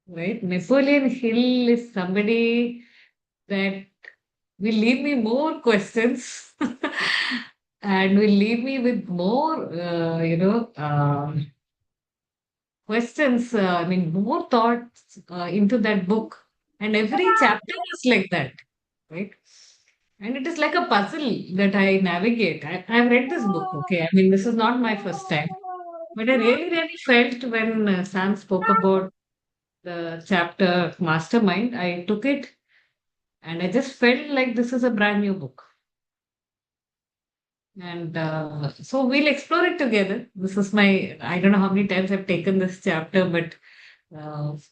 right? Napoleon Hill is somebody that will leave me more questions and will leave me with more, questions, I mean, more thoughts into that book. And every chapter is like that, right? And it is like a puzzle that I navigate. I've read this book, okay? I mean, this is not my first time. But I really, really felt when Sam spoke about the chapter Mastermind, I took it and I just felt like this is a brand new book. And so we'll explore it together. This is my, I don't know how many times I've taken this chapter, but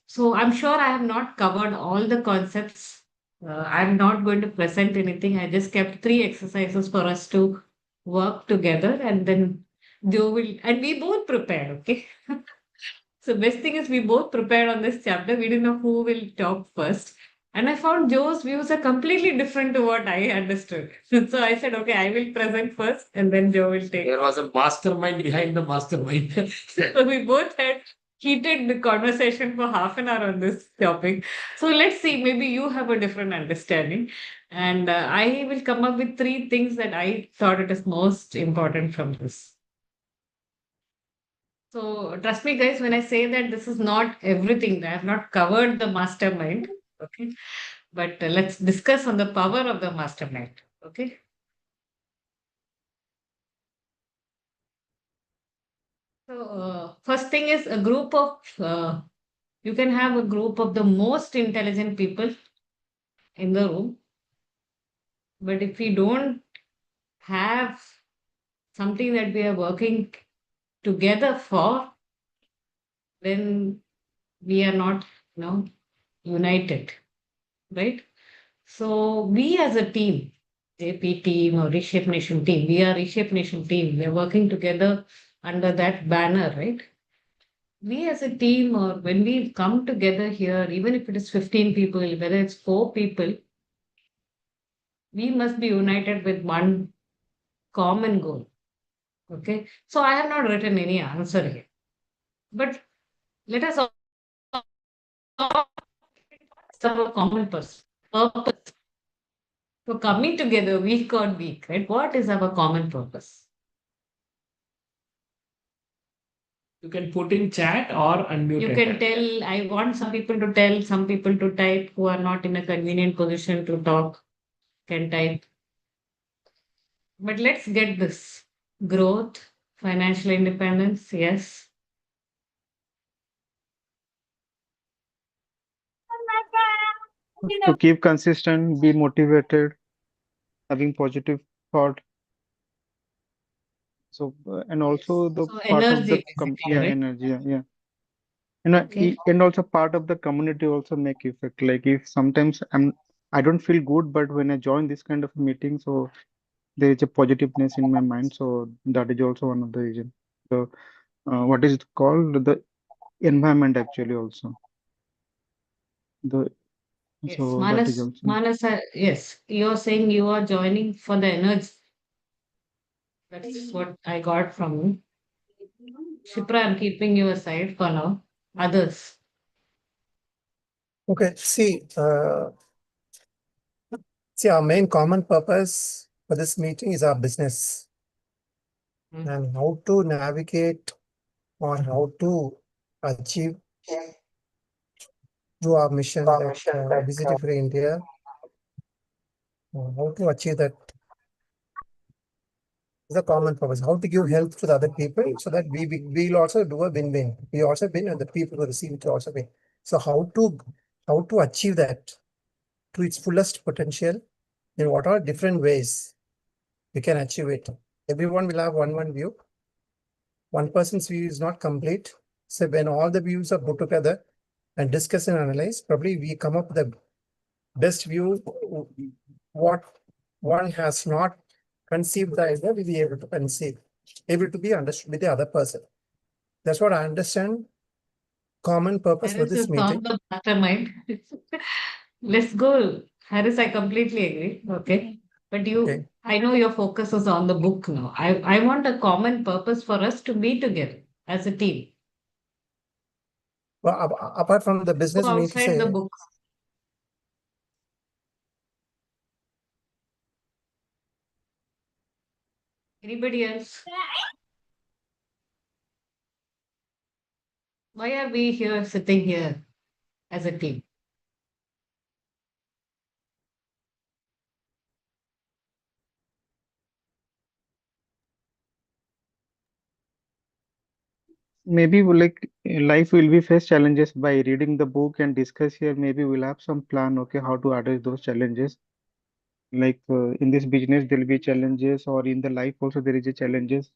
so I'm sure I have not covered all the concepts. I'm not going to present anything. I just kept three exercises for us to work together, and then Joe will, and we both prepared, okay? So best thing is we both prepared on this chapter. We didn't know who will talk first. And I found Joe's views are completely different to what I understood. So I said, okay, I will present first and then Joe will take. There was a mastermind behind the mastermind. So we both had heated conversation for half an hour on this topic. So let's see, maybe you have a different understanding. And I will come up with three things that I thought it is most important from this. So trust me, guys, when I say that this is not everything, I have not covered the mastermind. Okay. But let's discuss on the power of the mastermind. Okay. So first thing is a group of, you can have a group of the most intelligent people in the room. But if we don't have something that we are working together for, then we are not, united, right? So we as a team, JP team or Reshape Nation team, we are Reshape Nation team. We are working together under that banner, right? We as a team, or when we come together here, even if it is 15 people, whether it's four people, we must be united with one common goal. Okay. So I have not written any answer here. But let us all have a common purpose. So coming together week on week, right? What is our common purpose? You can put in chat or unmute. You can tell, I want some people to tell, some people to type who are not in a convenient position to talk, can type. But let's get this growth, financial independence, yes. To keep consistent, be motivated, having positive thought. So and also the So part of the energy basically, right? energy, yeah. Okay. And also part of the community also make effect. Like if sometimes I don't feel good, but when I join this kind of meeting, so there is a positiveness in my mind. So that is also one of the reason. So what is it called? The environment actually also. The Yes. so that is also. Yes. You're saying you are joining for the energy. That's what I got from you. Shipra, I'm keeping you aside for now. Others. Okay, see, our main common purpose for this meeting is our business and how to navigate or how to achieve through our mission like Visit Free India, how to achieve that is a common purpose. How to give help to the other people so that we will also do a win-win. We also win and the people who receive it also win. So how to achieve that to its fullest potential in what are different ways we can achieve it. Everyone will have one view. One person's view is not complete. So when all the views are put together and discuss and analyze, probably we come up with the best view. What one has not conceived the idea, we be able to conceive, able to be understood by the other person. That's what I understand. Common purpose for Harris this is on meeting. the mastermind. Let's go. Harris, I completely agree. Okay. But Okay. I know your focus is on the book now. I want a common purpose for us to be together as a team. Well, apart from the Go business, you need to outside the say, book. Anybody else? Why are we here sitting here as a team? Maybe like life will be face challenges by reading the book and discuss here. Maybe we'll have some plan, okay, how to address those challenges. Like in this business, there will be challenges, or in the life also there is a challenges.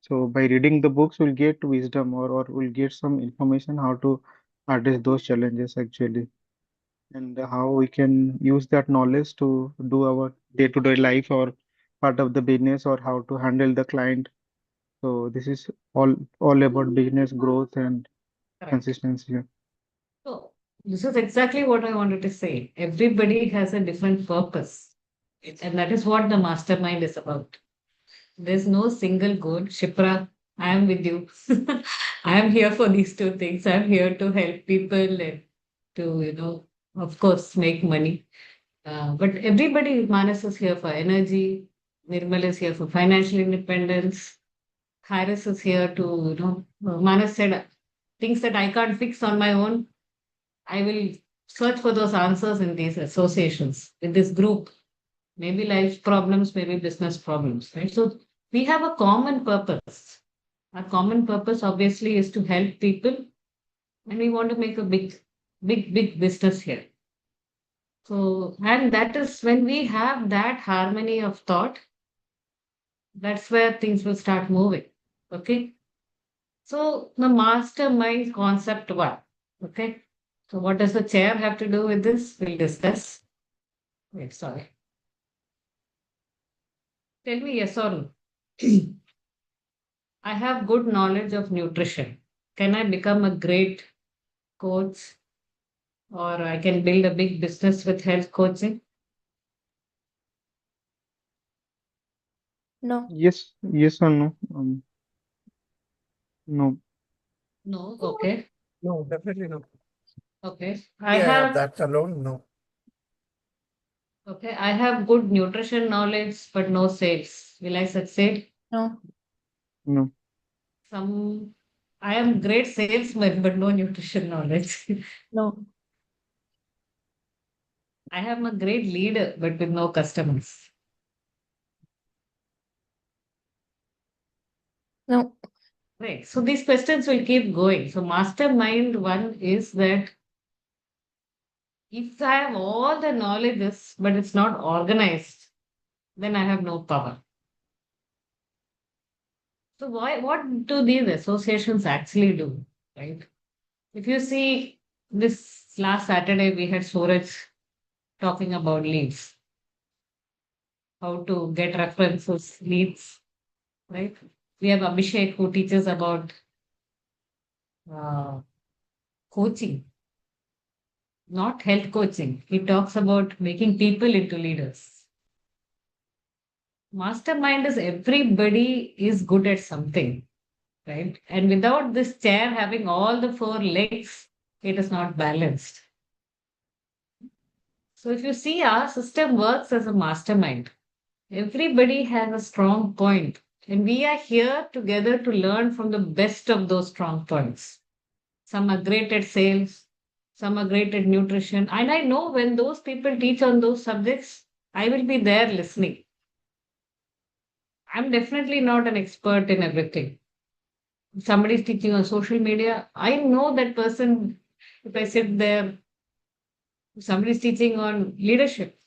So by reading the books, we'll get wisdom, or we'll get some information how to address those challenges actually, and how we can use that knowledge to do our day-to-day life or part of the business, or how to handle the client. So this is all about business growth and Correct. consistency. So this is exactly what I wanted to say. Everybody has a different purpose. And that is what the mastermind is about. There's no single goal. Shipra, I am with you. I am here for these two things. I'm here to help people and to, of course, make money. But everybody, Manas is here for energy. Nirmal is here for financial independence. Harris is here to, Manas said things that I can't fix on my own. I will search for those answers in these associations, in this group. Maybe life problems, maybe business problems, right? So we have a common purpose. Our common purpose, obviously, is to help people, and we want to make a big business here. So, and that is when we have that harmony of thought, that's where things will start moving. Okay. So, the mastermind concept one. Okay. So, what does the chair have to do with this? We'll discuss. Wait, sorry. Tell me yes or no. I have good knowledge of nutrition. Can I become a great coach, or I can build a big business with health coaching? No. Yes, yes or no? No. No. Okay. no, definitely no. Okay. Yeah, that alone, no. I have good nutrition knowledge, but no sales. Will I succeed? No. No. Some I am great salesman, but no nutrition knowledge. No. I am a great leader, but with no customers. No. Right. So these questions will keep going. So mastermind one is that if I have all the knowledges, but it's not organized, then I have no power. So what do these associations actually do? Right? If you see this last Saturday, we had Suraj talking about leads, how to get references, leads, right? We have Abhishek who teaches about uh, coaching, not health coaching. He talks about making people into leaders. Mastermind is everybody is good at something, right? And without this chair having all the four legs, it is not balanced. So if you see, our system works as a mastermind. Everybody has a strong point, and we are here together to learn from the best of those strong points. Some are great at sales, some are great at nutrition. And I know when those people teach on those subjects, I will be there listening. I'm definitely not an expert in everything. If somebody is teaching on social media, I know that person. If I sit there, if somebody is teaching on leadership,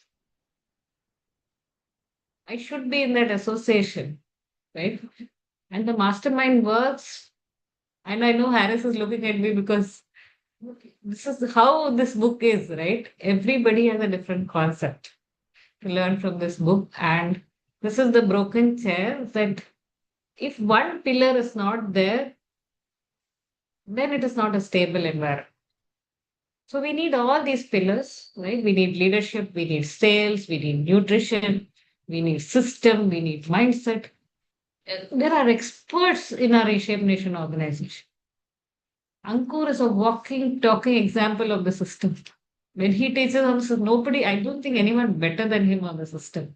I should be in that association, right? And the mastermind works. And I know Harris is looking at me because this is how this book is, right? Everybody has a different concept to learn from this book. And this is the broken chair that if one pillar is not there, then it is not a stable environment. So we need all these pillars, right? We need leadership, we need sales, we need nutrition, we need system, we need mindset. There are experts in our Reshape Nation organization. Ankur is a walking, talking example of the system. When he teaches us, nobody, I don't think anyone better than him on the system.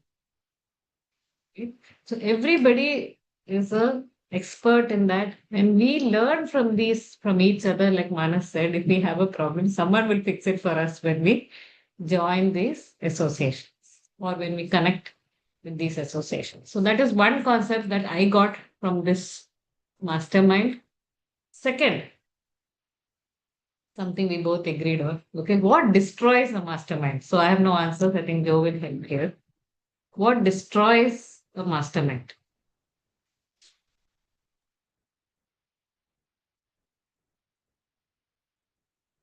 Okay? So everybody is a expert in that, and we learn from these from each other. Like Manas said, if we have a problem, someone will fix it for us when we join these associations or when we connect with these associations. So that is one concept that I got from this mastermind. Second, something we both agreed on. Okay, what destroys a mastermind? So I have no answers. I think Joe will help here. What destroys a mastermind?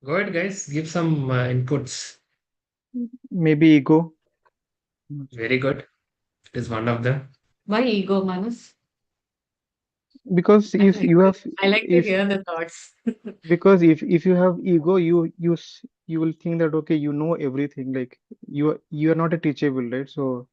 Go ahead, guys. Give some inputs. Maybe ego. Very good. It is one of them. Why ego, Manus? Because if you have, I like to if hear the thoughts. because if you have ego, you will think that okay, you know everything. Like you are not a teachable, right? So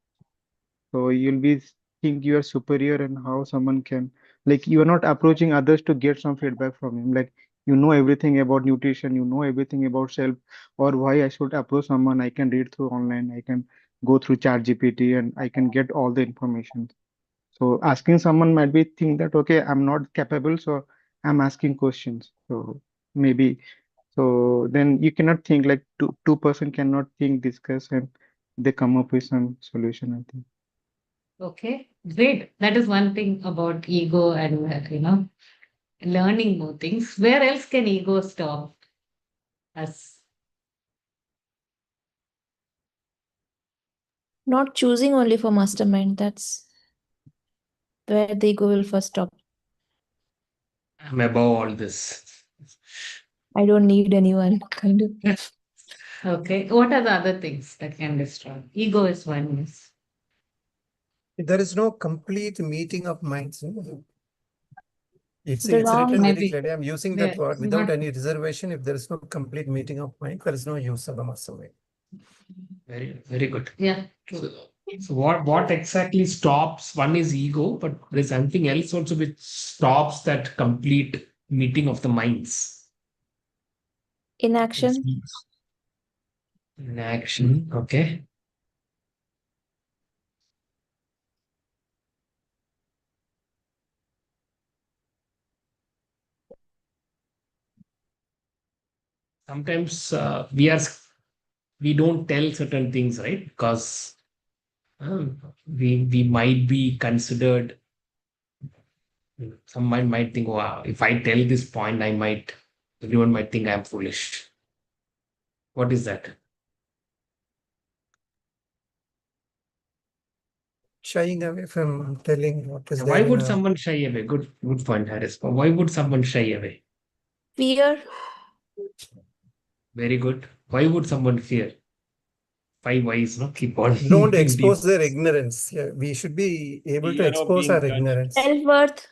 you'll be think you are superior and how someone can like you are not approaching others to get some feedback from him. Like you know everything about nutrition, you know everything about self, or why I should approach someone. I can read through online, I can go through ChatGPT, and I can get all the information. So asking someone might be think that okay, I'm not capable, so I'm asking questions. So maybe so then you cannot think like two person cannot think, discuss, and they come up with some solution, I think. Okay, great. That is one thing about ego and learning more things. Where else can ego stop us? Not choosing only for mastermind. That's where the ego will first stop. I'm above all this. I don't need anyone, kind of. Okay, what are the other things that can destroy? Ego is one, yes. There is no complete meeting of minds. It's The written wrong, very Maybe. clearly. I'm using Yeah, that word it's without not. any reservation. If there is no complete meeting of mind, there is no use of the mastermind. Very, very good. Yeah, true. So what exactly stops? One is ego, but there's something else also which stops that complete meeting of the minds. inaction. In action, okay. Sometimes we don't tell certain things, right? Because we might be considered. Someone might think, wow, if I tell this point, everyone might think I'm foolish. What is that? Shying away from telling what is Why there in would a someone shy away? Good point, Harris. Why would someone shy away? Fear. Very good. Why would someone fear? 5 whys, no? Keep on don't going deep. expose their ignorance. Yeah, we should be able to Fear of expose being our judged. ignorance. Self-worth.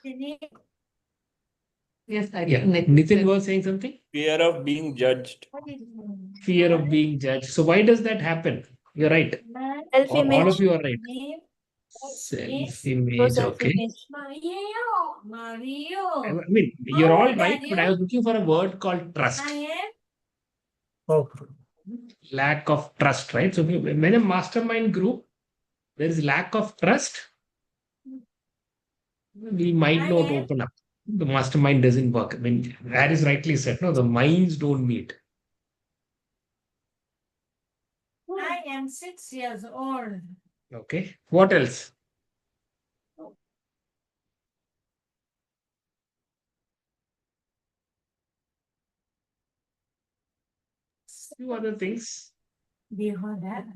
Yes, I Yeah. think Nitin was saying something? Fear of being judged. Fear of being judged. So why does that happen? You're right. All of Self-image. you are right. Low Self-image, okay. self-image. I mean, you're all right, but I was looking for a word called trust. Oh, Lack of trust, right? So when a mastermind group, there is lack of trust, we might not open up. The mastermind doesn't work. I mean, Harris rightly said, no, the minds don't meet. I am 6 years old. Okay. What else? Few other things. Do you heard that?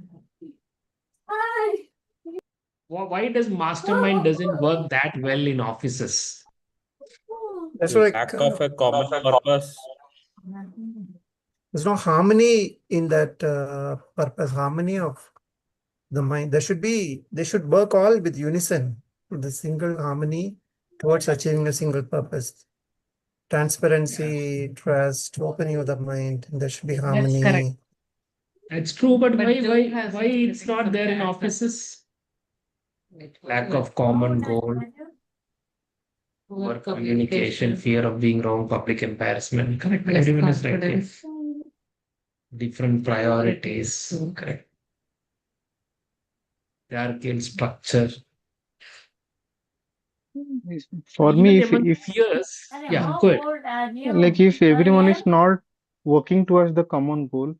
Why does mastermind doesn't work that well in offices? that's like Lack of a common purpose. there's no harmony in that purpose, harmony of the mind. They should work all with unison, the single harmony towards achieving a single purpose. Transparency, trust, opening of the mind. There should be that's harmony. correct. It's true, but But Joe has why it's something not there in to add. offices? Wait, Lack wait. of common goal. Poor communication, fear of being wrong, public embarrassment. Correct. Less Everyone is right. Yes. confidence. Different priorities. Correct. Hierarchical structure. For Even me, among if peers. And Yeah, how go ahead. old are you? like if everyone is Ryan? not working towards the common goal,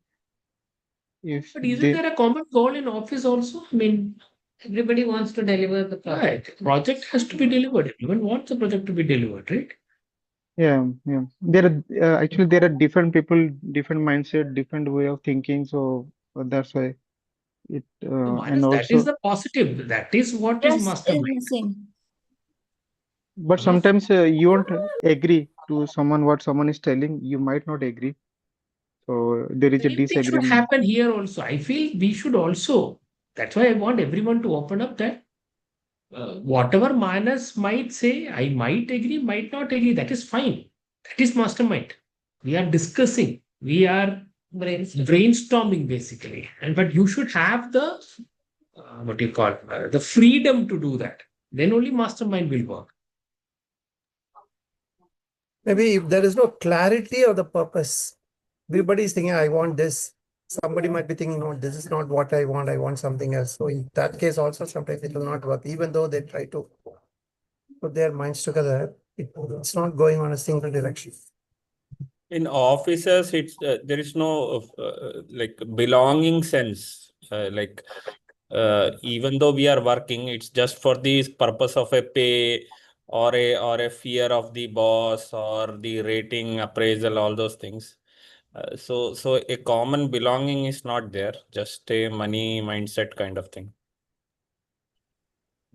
if But isn't they there a common goal in office also? I mean, Everybody wants to deliver the project. right. Project has to be delivered. Everyone wants the project to be delivered, right? yeah, there are actually there are different people, different mindset, different way of thinking, so that's why it So and Manas, that is also the positive. That is what is Trust is mastermind. missing. but Uh-huh. sometimes you won't agree to someone what someone is telling, you might not agree, so there is a Same thing should disagreement. happen here also. I feel we should also. That's why I want everyone to open up that whatever Manas might say, I might agree, might not agree. That is fine. That is mastermind. We are discussing. We are brainstorming basically. And but you should have the what do you call the freedom to do that. Then only mastermind will work. Maybe if there is no clarity of the purpose, everybody is thinking, I want this. Somebody might be thinking, no, this is not what I want something else. So in that case also, sometimes it will not work, even though they try to put their minds together, it's not going on a single direction. In offices, it's there is no like belonging sense. Even though we are working, it's just for the purpose of a pay or a fear of the boss or the rating appraisal, all those things. So a common belonging is not there, just a money mindset kind of thing.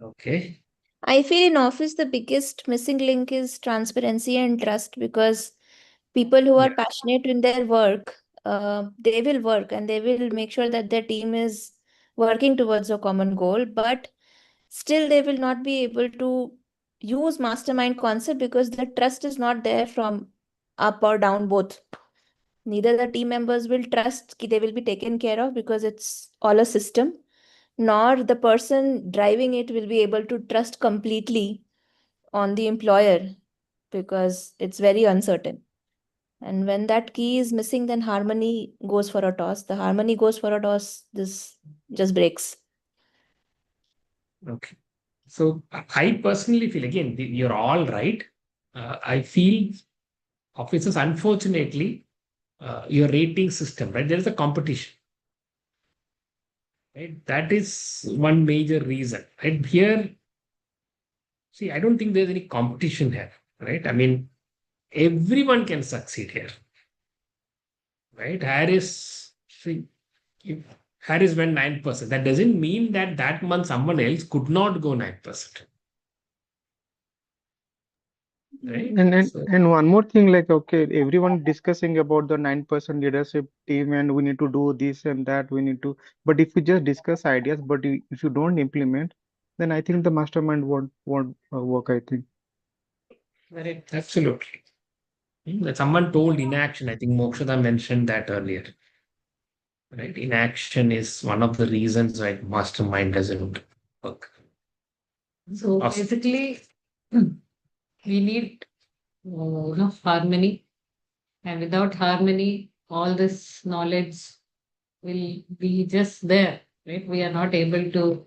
Okay. I feel in office the biggest missing link is transparency and trust, because people who are Yeah. passionate in their work, they will work and they will make sure that their team is working towards a common goal, but still they will not be able to use mastermind concept because the trust is not there from up or down both. Neither the team members will trust they will be taken care of because it's all a system, nor the person driving it will be able to trust completely on the employer because it's very uncertain. And when that key is missing, then harmony goes for a toss. The harmony goes for a toss, this just breaks. Okay. So I personally feel again, you're all right. I feel officers, unfortunately, your rating system, right? There is a competition, right? That is one major reason, right? Here, see, I don't think there's any competition here, right? I mean, everyone can succeed here, right? Harris, see, if Harris went 9%. That doesn't mean that that month someone else could not go 9%, right? So, And one more thing, like okay, everyone discussing about the 9% leadership team, and we need to do this and that. We need to, but if we just discuss ideas, but if you don't implement, then I think the mastermind won't work. I think. Very absolutely. That someone told inaction. I think Mokshada mentioned that earlier, right? Inaction is one of the reasons why mastermind doesn't work. So Awesome. basically, we need harmony, and without harmony, all this knowledge will be just there, right? We are not able to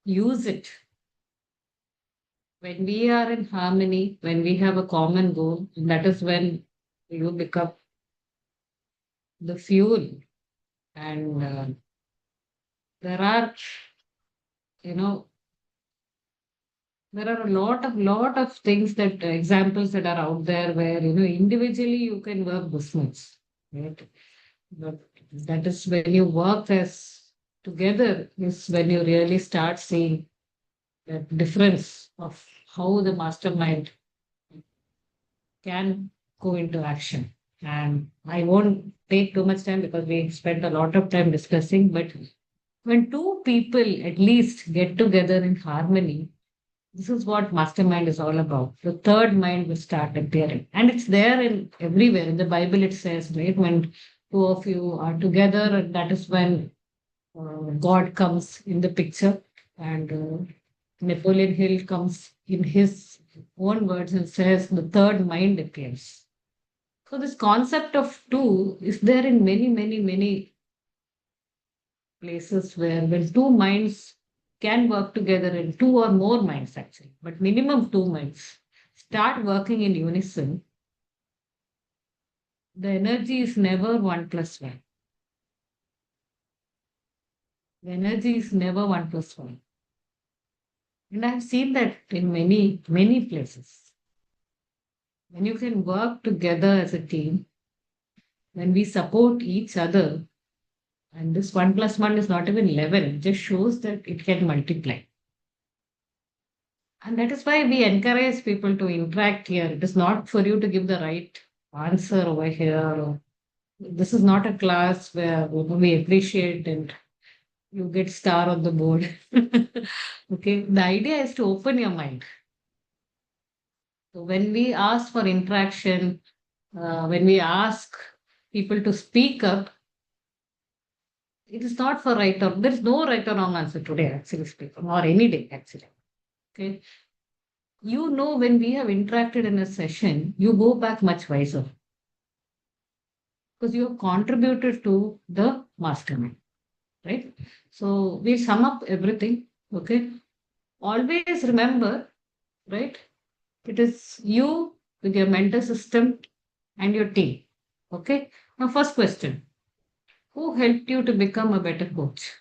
use it. When we are in harmony, when we have a common goal, that is when you become the fuel. And there are, you know, there are a lot of things that examples that are out there where individually you can work this much, right? But that is when you work as together is when you really start seeing the difference of how the mastermind can go into action. And I won't take too much time because we spent a lot of time discussing, but when two people at least get together in harmony, this is what mastermind is all about. The third mind will start appearing. And it's there in everywhere. In the Bible, it says, right, when two of you are together, that is when God comes in the picture. And Napoleon Hill comes in his own words and says the third mind appears. So this concept of two is there in many, many, many places where when two minds can work together in two or more minds actually, but minimum two minds start working in unison, the energy is never 1 plus 1. The energy is never 1 plus 1. And I've seen that in many, many places. When you can work together as a team, when we support each other, and this 1 plus 1 is not even 11, it just shows that it can multiply. And that is why we encourage people to interact here. It is not for you to give the right answer over here. This is not a class where we appreciate and you get star on the board. Okay, the idea is to open your mind. So when we ask for interaction, when we ask people to speak up, it is not for right or there is no right or wrong answer today, actually speaking, or any day, actually. Okay. You know, when we have interacted in a session, you go back much wiser because you have contributed to the mastermind, right? So we sum up everything. Okay. Always remember, right? It is you with your mentor system and your team. Okay. Now, first question. Who helped you to become a better coach?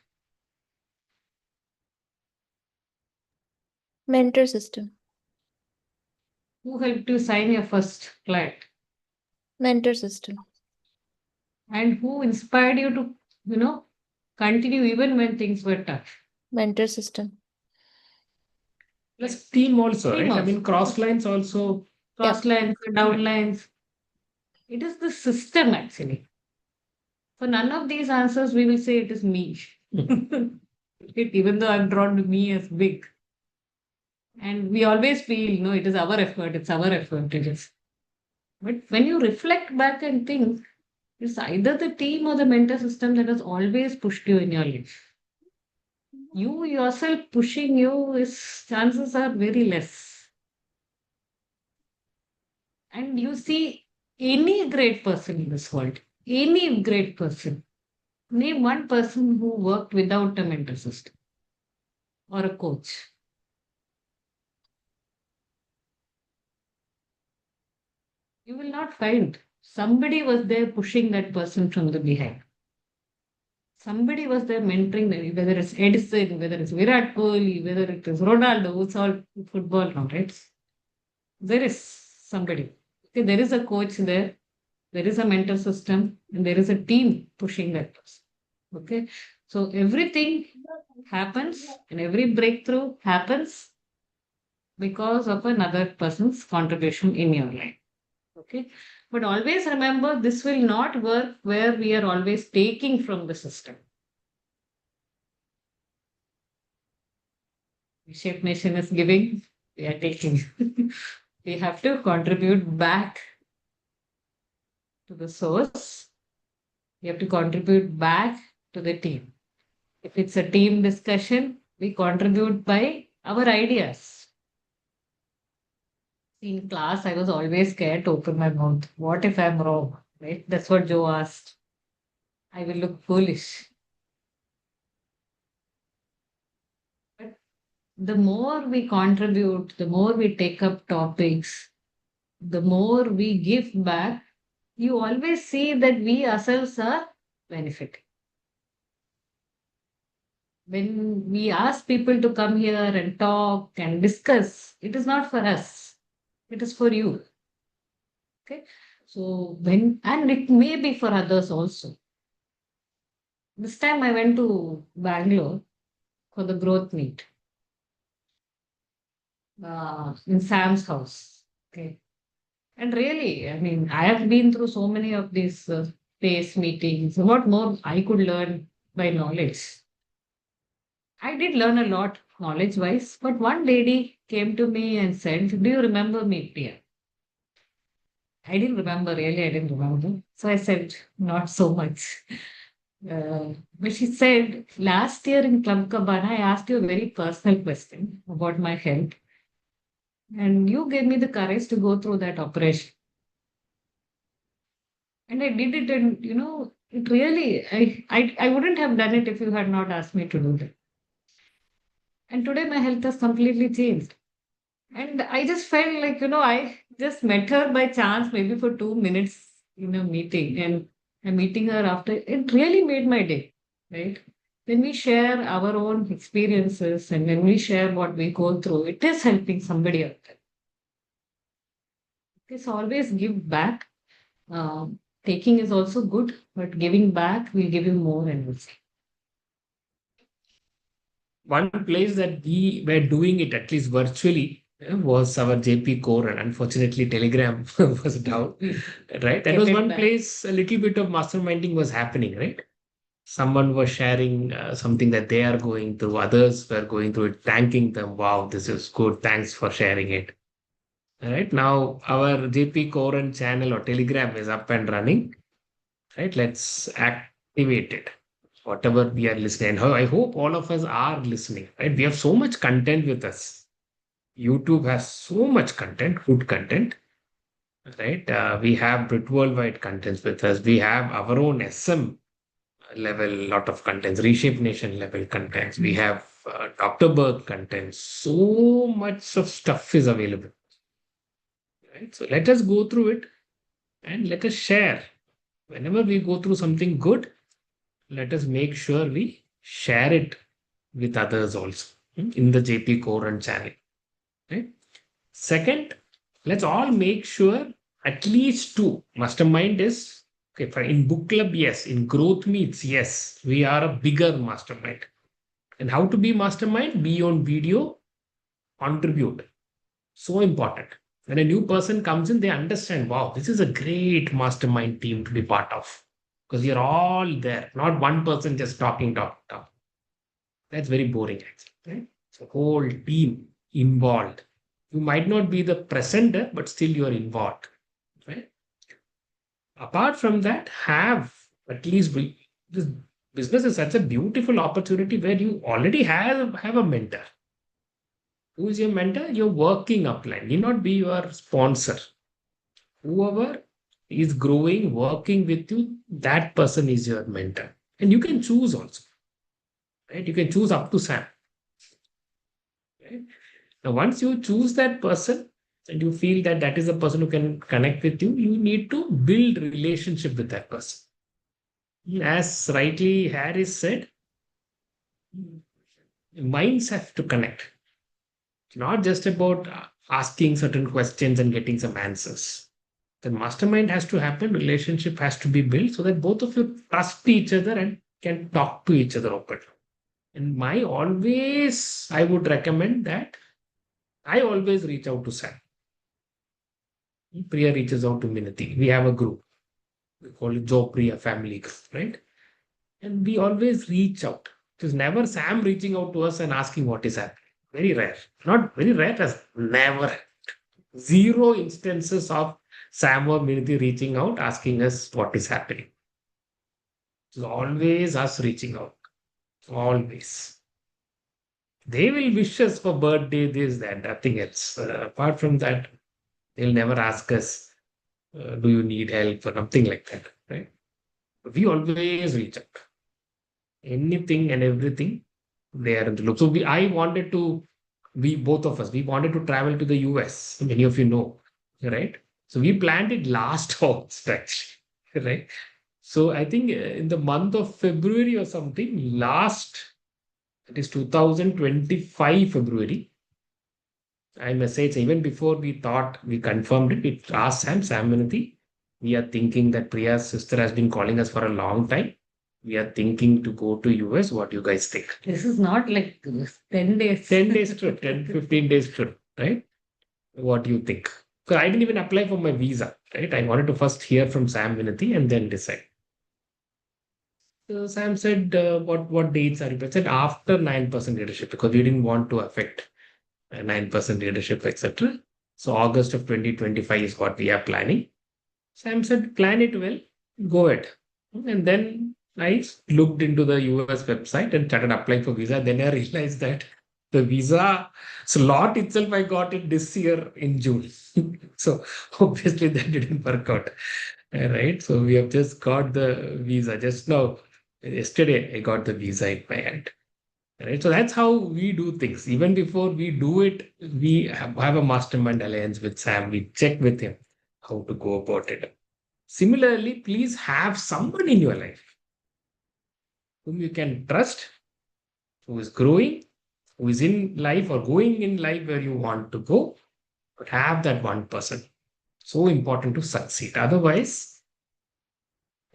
Mentor system. Who helped you sign your first client? Mentor system. And who inspired you to, continue even when things were tough? Mentor system. Plus team also, Team right? I also. mean, cross lines also. Cross lines, down lines. It is the system actually. For none of these answers, we will say it is me. Even though I've drawn me as big. And we always feel, no, it is our effort, it's our effort. It is. But when you reflect back and think, it's either the team or the mentor system that has always pushed you in your life. You yourself pushing you is chances are very less. And you see any great person in this world, any great person, name one person who worked without a mentor system or a coach. You will not find. Somebody was there pushing that person from the behind. Somebody was there mentoring them, whether it's Edison, whether it's Virat Kohli, whether it is Ronaldo, it's all football now, right? There is somebody. Okay, there is a coach there, there is a mentor system, and there is a team pushing that person. Okay, so everything happens and every breakthrough happens because of another person's contribution in your life. Okay, but always remember this will not work where we are always taking from the system. Shape Nation is giving, we are taking. We have to contribute back to the source. We have to contribute back to the team. If it's a team discussion, we contribute by our ideas. In class, I was always scared to open my mouth. What if I'm wrong? Right? That's what Joe asked. I will look foolish. But the more we contribute, the more we take up topics, the more we give back, you always see that we ourselves are benefiting. When we ask people to come here and talk and discuss, it is not for us, it is for you. Okay. So, and it may be for others also. This time I went to Bangalore for the growth meet in Sam's house. Okay. And really, I mean, I have been through so many of these PACE meetings. What more I could learn by knowledge? I did learn a lot knowledge wise, but one lady came to me and said, "Do you remember me, Priya?" I didn't remember, really, I didn't remember. So I said, "Not so much." But she said, "Last year in Club Cabana, I asked you a very personal question about my health. And you gave me the courage to go through that operation. And I did it, and it really, I wouldn't have done it if you had not asked me to do that. And today my health has completely changed. And I just felt like, I just met her by chance, maybe for 2 minutes in a meeting. And I'm meeting her after, it really made my day, right? When we share our own experiences and when we share what we go through, it is helping somebody out there. It's always give back. Taking is also good, but giving back will give you more and more. One place that we were doing it, at least virtually, was our JP core, and unfortunately, Telegram was down, right? That Get was it one back. place a little bit of masterminding was happening, right? Someone was sharing something that they are going through, others were going through it, thanking them. Wow, this is good. Thanks for sharing it. All right. Now, our JP core and channel or Telegram is up and running, right? Let's activate it. Whatever we are listening. And I hope all of us are listening, right? We have so much content with us. YouTube has so much content, good content, right? We have Brit Worldwide contents with us. We have our own SM level, lot of contents, Reshape Nation level contents. We have Dr. Berg contents. So much of stuff is available, right? So let us go through it and let us share. Whenever we go through something good, let us make sure we share it with others also in the JP Core and channel. Right? Second, let's all make sure at least two. Mastermind is okay. In book club, yes. In growth meets, yes. We are a bigger mastermind. And how to be mastermind? Be on video, contribute. So important. When a new person comes in, they understand, wow, this is a great mastermind team to be part of. Because you're all there, not one person just talking, talking. That's very boring, actually. Right? So whole team involved. You might not be the presenter, but still you're involved. Right? Apart from that, have at least this business is such a beautiful opportunity where you already have a mentor. Who is your mentor? Your working upline. Need not be your sponsor. Whoever is growing, working with you, that person is your mentor. And you can choose also. Right? You can choose up to Sam. Right? Now, once you choose that person and you feel that that is a person who can connect with you, you need to build relationship with that person. As rightly Harris said, minds have to connect. It's not just about asking certain questions and getting some answers. The mastermind has to happen, relationship has to be built so that both of you trust each other and can talk to each other openly. And I would recommend that I always reach out to Sam. Priya reaches out to Minati. We have a group. We call it Joe Priya Family Group, right? And we always reach out. It is never Sam reaching out to us and asking what is happening. Very rare. Not very rare, as never. Zero instances of Sam or Minati reaching out asking us what is happening. It's always us reaching out. Always. They will wish us for birthday, this, that, nothing else. Apart from that, they'll never ask us, do you need help or something like that, right? We always reach out. Anything and everything, they are in the loop. So both of us, we wanted to travel to the US. Many of you know, right? So we planned it last August, actually, right? So I think in the month of February or something, that is 2025 February, I messaged even before we confirmed it. We asked Sam Vinati. We are thinking that Priya's sister has been calling us for a long time. We are thinking to go to US. What do you guys think? This is not like 10 days. 10 days trip, 10, 15 days trip, right? What do you think? Because I didn't even apply for my visa, right? I wanted to first hear from Sam Vinati and then decide. So Sam said, what dates are you? I said after 9% leadership because we didn't want to affect 9% leadership, etc. So August of 2025 is what we are planning. Sam said, plan it well, go ahead. And then I looked into the US website and started applying for visa. Then I realized that The visa slot itself, I got it this year in June. So obviously that didn't work out. Right. So we have just got the visa just now. Yesterday, I got the visa in my hand. Right. So that's how we do things. Even before we do it, we have a mastermind alliance with Sam. We check with him how to go about it. Similarly, please have someone in your life whom you can trust, who is growing, who is in life or going in life where you want to go, but have that one person. So important to succeed. Otherwise,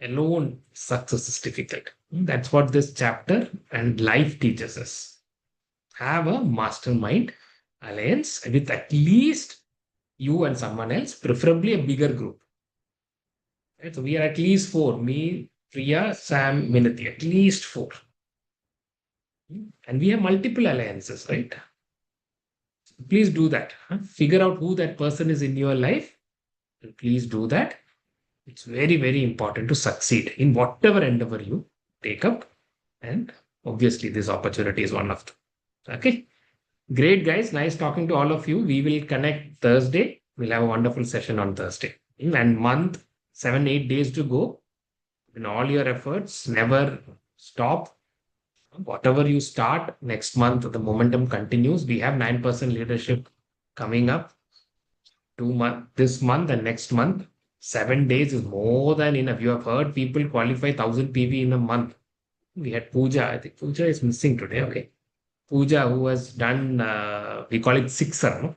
alone success is difficult. That's what this chapter and life teaches us. Have a mastermind alliance with at least you and someone else, preferably a bigger group. Right? So we are at least four: me, Priya, Sam, Minati, at least four. And we have multiple alliances, right? Please do that. Figure out who that person is in your life. And please do that. It's very, very important to succeed in whatever endeavor you take up. And obviously, this opportunity is one of them. Okay. Great, guys. Nice talking to all of you. We will connect Thursday. We'll have a wonderful session on Thursday. And month, 7, 8 days to go. In all your efforts, never stop. Whatever you start next month, the momentum continues. We have 9% leadership coming up 2 month, this month and next month. 7 days is more than enough. You have heard people qualify 1000 PV in a month. We had Pooja. I think Pooja is missing today. Okay. Pooja, who has done, we call it sixer, no?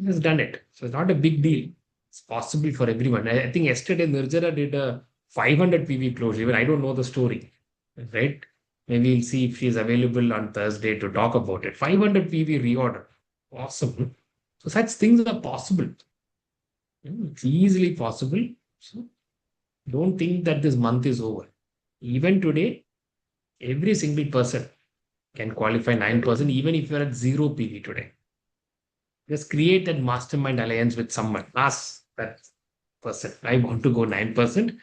Has done it. So it's not a big deal. It's possible for everyone. I think yesterday Nirjara did a 500 PV closure. Even I don't know the story, right? Maybe we'll see if she is available on Thursday to talk about it. 500 PV reorder. Awesome. So such things are possible. It's easily possible. So don't think that this month is over. Even today, every single person can qualify 9%, even if you're at 0 PV today. Just create that mastermind alliance with someone. Ask that person, I want to go 9%.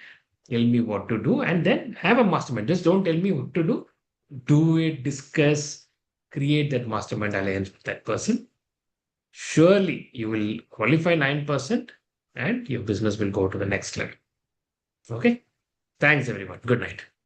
Tell me what to do. And then have a mastermind. Just don't tell me what to do. Do it, discuss, create that mastermind alliance with that person. Surely you will qualify 9% and your business will go to the next level. Okay. Thanks, everyone. Good night.